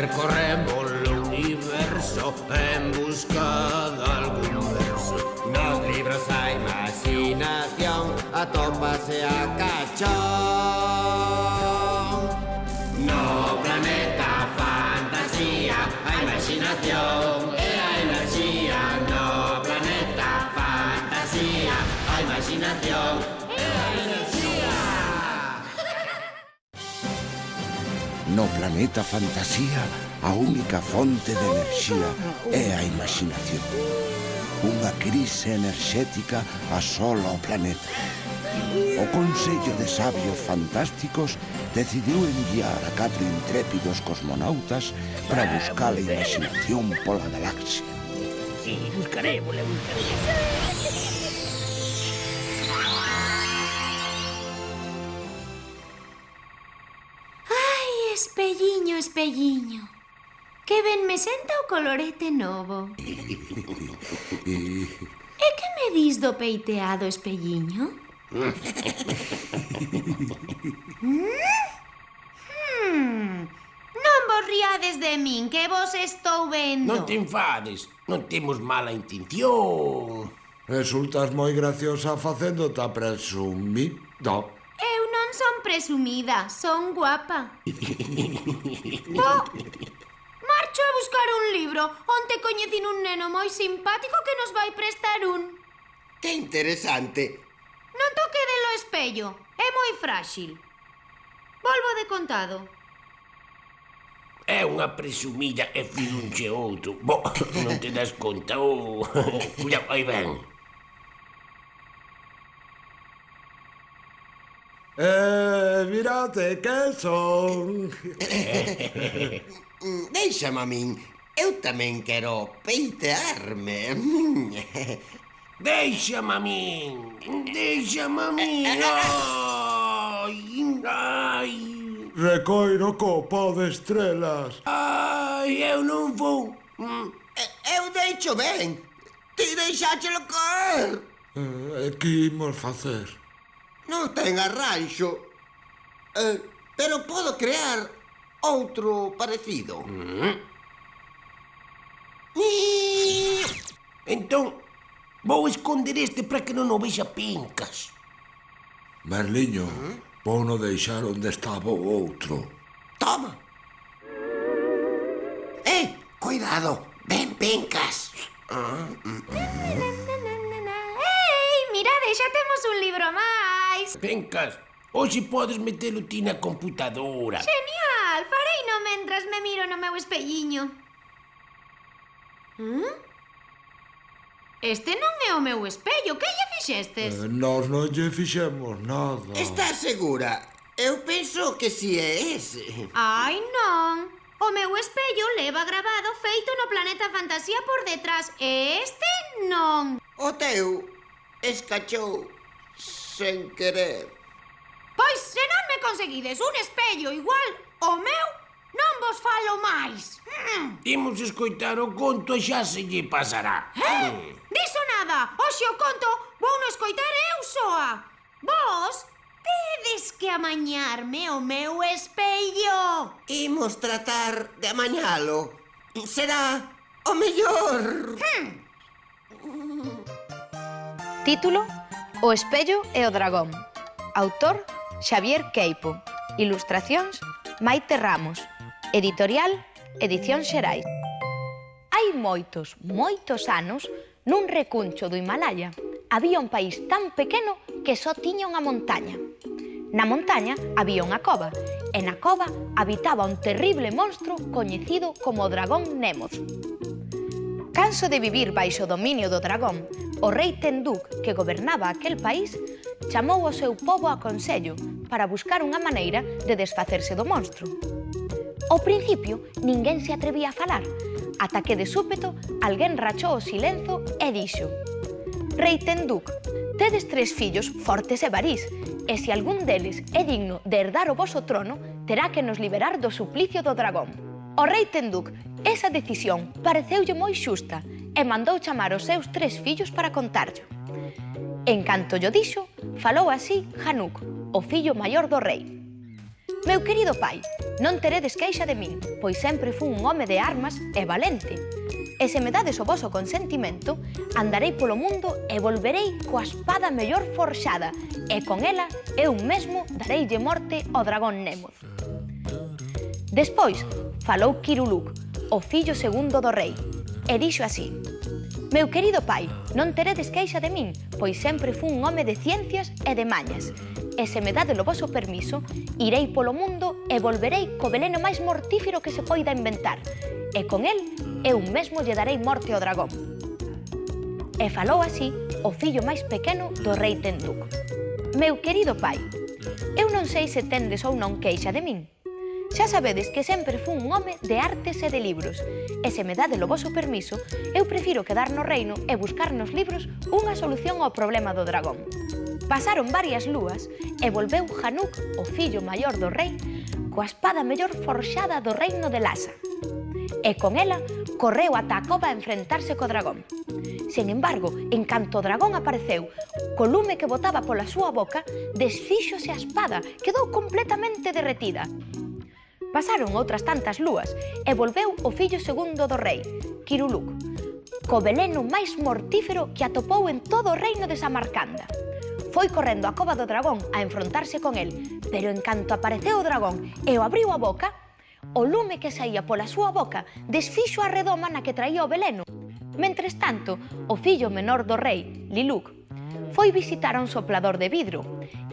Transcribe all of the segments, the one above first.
Percorremos o universo en busca de algún verso. Nos libros a imaginación atópase a cachón. No planeta fantasía, a imaginación e a enerxía. No planeta fantasía, a imaginación e a enerxía. No planeta fantasía, a única fonte de enerxía é a imaginación. Unha crise enerxética asola o planeta. O Consello de Sabios Fantásticos decidiu enviar a 4 intrépidos cosmonautas para buscar a imaginación pola galaxia. Sí, buscaremos. Espelliño, espelliño, que ben me senta o colorete novo. E que me dis do peiteado, espelliño? Non vos riades de min, que vos estou vendo. Non te enfades, non temos mala intención. Resultas moi graciosa facéndote a presumir. Eu non son presumida, son guapa. Marcho a buscar un libro onde coñecín un neno moi simpático que nos vai prestar un. Que interesante. Non toque delo espello, é moi frágil. Volvo de contado. É unha presumilla e fidunche outro. Non te das conta. Cuidado, aí ven. Mirate que son. Déixame a min, eu tamén quero peitearme. Déixame a min. Ai. Recoiro co pó de estrelas. Ai, eu non vou. Eu deixo ben. Ti deixáchelo caer. Que imos facer? Non ten arranxo. Pero podo crear outro parecido. Entón, vou esconder este para que non o vexa Pincas. Merliño, vou no deixar onde estaba o outro. Toma. Cuidado, ven Pincas. Ei, mirade, xa temos un libro máis. Pincas, hoxe podes metelo ti na computadora. Genial, fareino mentras me miro no meu espelliño. Este non é o meu espello, que lle fixestes? Nós non lle fixemos nada. Estás segura? Eu penso que si é ese. Ai, non. O meu espello leva grabado feito no planeta fantasía por detrás e este non. O teu escachou sen querer. Pois se non me conseguides un espello igual ao meu, non vos falo máis. Imos escoitar o conto e xa se lle pasará. Diso nada, hoxe o conto vou no escoitar eu soa. Vos tedes que amañarme o meu espello. Imos tratar de amañalo. Será o mellor. Título: O espello e o dragón. Autor: Xavier Queipo. Ilustracións: Maite Ramos. Editorial: Edicións Xerais. Hai moitos anos, nun recuncho do Himalaya, había un país tan pequeno que só tiña unha montaña. Na montaña había unha cova, e na cova habitaba un terrible monstro coñecido como o dragón Némoz. Canso de vivir baixo o dominio do dragón, o rei Tenduk, que gobernaba aquel país, chamou ao seu pobo a consello para buscar unha maneira de desfacerse do monstro. Ao principio, ninguén se atrevía a falar, ata que de súpeto alguén rachou o silenzo e dixo: Rei Tenduk, tedes 3 fillos fortes e varís, e se algún deles é digno de herdar o voso trono, terá que nos liberar do suplicio do dragón. O rei Tenduk, esa decisión pareceulle moi xusta e mandou chamar os seus 3 fillos para contarllo. En canto llo dixo, falou así Hanuk, o fillo maior do rei. Meu querido pai, non teredes queixa de min, pois sempre fun un home de armas e valente. E se me dades o voso consentimento, andarei polo mundo e volverei coa espada mellor forxada, e con ela eu mesmo dareille morte ao dragón Nemoth. Despois, falou Kiruluk, o fillo segundo do rei, e dixo así: Meu querido pai, non teredes queixa de min, pois sempre fun un home de ciencias e de mañas, e se me dades o voso permiso, irei polo mundo e volverei co veleno máis mortífero que se poida inventar, e con el eu mesmo lle darei morte ao dragón. E falou así o fillo máis pequeno do rei Tenduk. Meu querido pai, eu non sei se tendes ou non queixa de min. Xa sabedes que sempre fun un home de artes e de libros, e se me dades o voso permiso, eu prefiro quedar no reino e buscar nos libros unha solución ao problema do dragón. Pasaron varias lúas e volveu Hanuk, o fillo maior do rei, coa espada mellor forxada do reino de Lhasa. E con ela correu ata a cova a enfrentarse co dragón. Sen embargo, en canto o dragón apareceu, co lume que botaba pola súa boca, desfíxose a espada, quedou completamente derretida. Pasaron outras tantas lúas e volveu o fillo segundo do rei, Kiruluk, co veleno máis mortífero que atopou en todo o reino de Samarcanda. Foi correndo á cova do dragón a enfrontarse con el, pero en canto apareceu o dragón e o abriu a boca, o lume que saía pola súa boca desfixo a redoma na que traía o veleno. Mentres tanto, o fillo menor do rei, Liluk, foi visitar a un soplador de vidro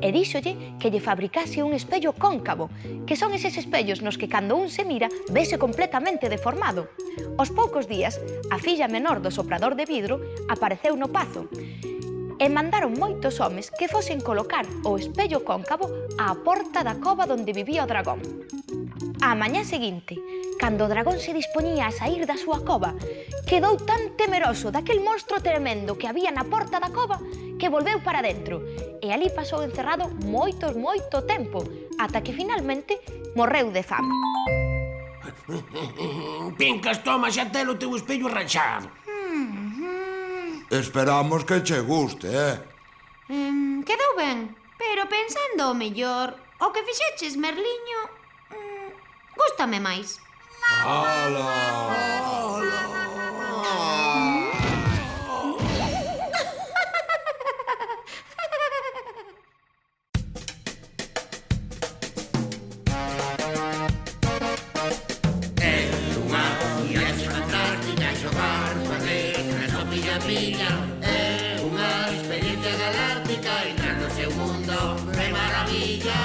e díxolle que lle fabricase un espello cóncavo, que son eses espellos nos que cando un se mira vese completamente deformado. Aos poucos días, a filla menor do soplador de vidro apareceu no pazo e mandaron moitos homes que fosen colocar o espello cóncavo á porta da cova onde vivía o dragón. A mañá seguinte, cando o dragón se dispoñía a saír da súa cova, quedou tan temeroso daquel monstro tremendo que había na porta da cova que volveu para dentro e ali pasou encerrado moito tempo, ata que finalmente morreu de fame. Pincas, toma, xa telo o teu espello rachado. Esperamos que che guste, Quedou ben, pero pensando o mellor, o que fixeches, Merliño, gústame máis. Pilla, é unha experiencia galáctica, entrar no seu mundo de maravilla.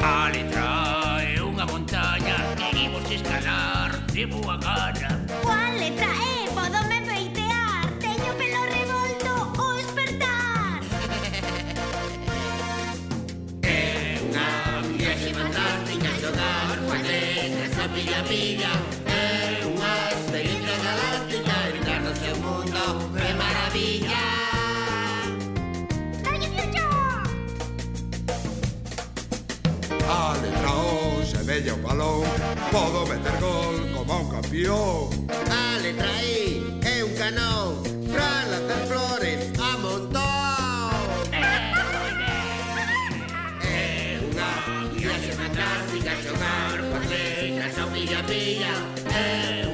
A letra é unha montaña que imos escalar de boa gana. Cual letra é? Podome peitear, teño pelo revolto o espertar. É unha viaxe fantástica, xogar coas letras a pilla. É unha experiencia galáctica, entrar no seu mundo de maravilla. A letra O semella un balón, podo meter gol como un campeón. A letra I é un canón pra lanzar flores a montón. É unha viaxe fantástica, xogar coas letras ao pilla. É